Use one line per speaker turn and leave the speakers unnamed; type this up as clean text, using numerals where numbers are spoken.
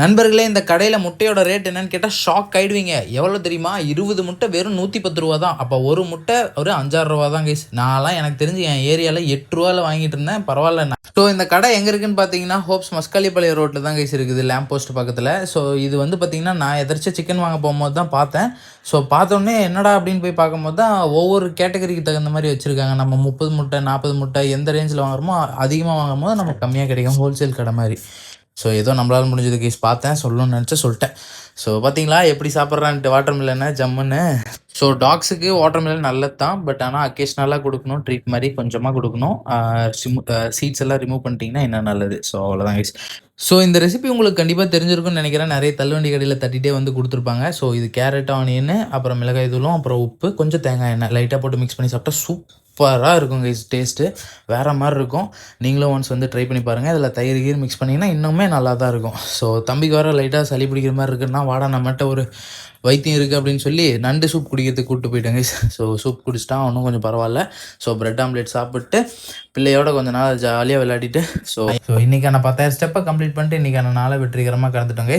நண்பர்களே, இந்த கடையில முட்டையோட ரேட் என்னன்னு கேட்டா ஷாக் ஆயிடுவீங்க. எவ்வளோ தெரியுமா? 20 முட்டை வெறும் ரூ. 110 தான். அப்ப ஒரு முட்டை ஒரு ரூ. 5,600 தான் கைஸ். நான்லாம் எனக்கு தெரிஞ்சு என் ஏரியால ரூ. 8ல வாங்கிட்டு இருந்தேன். பரவால்ல. ஸோ இந்த கடை எங்க இருக்குன்னு பார்த்தீங்கன்னா, ஹோப்ஸ் மஸ்காலிபாளையம் ரோட்ல தான் கைஸ் இருக்குது. லேம்ப் போஸ்ட் பக்கத்துல. ஸோ இது வந்து பார்த்தீங்கன்னா, நான் எதர்ச்சியா சிக்கன் வாங்க போகும்போது தான் பார்த்தேன். ஸோ பார்த்தோனே என்னடா அப்படின்னு போய் பார்க்கும்போது தான் ஒவ்வொரு கேட்டகரிக்கு தகுந்த மாதிரி வச்சிருக்காங்க. நம்ம 30 முட்டை, 40 முட்டை எந்த ரேஞ்சில் வாங்குறோமோ அதிகமாக வாங்கும்போது நமக்கு கம்மியாக கிடைக்கும். ஹோல்சேல் கடை மாதிரி. ஸோ ஏதோ நம்மளால் முடிஞ்சது கைஸ் பார்த்தேன், சொல்லணும்னு நினச்சேன், சொல்லிட்டேன். ஸோ பார்த்தீங்களா எப்படி சாப்பிட்றான்ட்டு வாட்டர் மில்லனை ஜம்முன்னு. ஸோ டாக்ஸுக்கு வாட்டர் மில்லன் நல்லது தான். பட் ஆனால் அக்கேஷ்னலாக கொடுக்கணும். ட்ரீட் மாதிரி கொஞ்சமாக கொடுக்கணும். சீட்ஸ் எல்லாம் ரிமூவ் பண்ணிட்டீங்கன்னா இன்னும் நல்லது. ஸோ அவ்வளோதான் கைஸ். ஸோ இந்த ரெசிபி உங்களுக்கு கண்டிப்பாக தெரிஞ்சிருக்கும்னு நினைக்கிறேன். நிறைய தள்ளுவண்டி கடையில் தட்டிகிட்டே வந்து கொடுத்துருப்பாங்க. ஸோ இது கேரட், ஆனியன், அப்புறம் மிளகாய் தூளும், அப்புறம் உப்பு, கொஞ்சம் தேங்காய் எண்ணெய் லைட்டாக போட்டு மிக்ஸ் பண்ணி சாப்பிட்டா சூப்பராக இருக்கும் கைஸ். டேஸ்ட்டு வேறு மாதிரி இருக்கும். நீங்களும் ஒன்ஸ் வந்து ட்ரை பண்ணி பாருங்கள். இதில் தயிர் கீர் மிக்ஸ் பண்ணிங்கன்னா இன்னுமே நல்லா தான் இருக்கும். ஸோ தம்பிக்கு வர லைட்டாக சளி பிடிக்கிற மாதிரி இருக்குன்னா, வாடா நம்மகிட்ட ஒரு வைத்தியம் இருக்குது அப்படின்னு சொல்லி நண்டு சூப் குடிக்கிறதுக்கு கூப்பிட்டு போயிட்டேங்க. ஸோ சூப் குடிச்சிட்டா இன்னும் கொஞ்சம் பரவாயில்ல. ஸோ பிரெட் ஆம்லேட் சாப்பிட்டு பிள்ளையோட கொஞ்சம் நாள் ஜாலியாக விளையாடிட்டு ஸோ இன்றைக்கான 10,000 ஸ்டெப்பை கம்ப்ளீட் பண்ணிட்டு இன்றைக்கான நாளை வெற்றிகரமாக கடந்துட்டோங்க.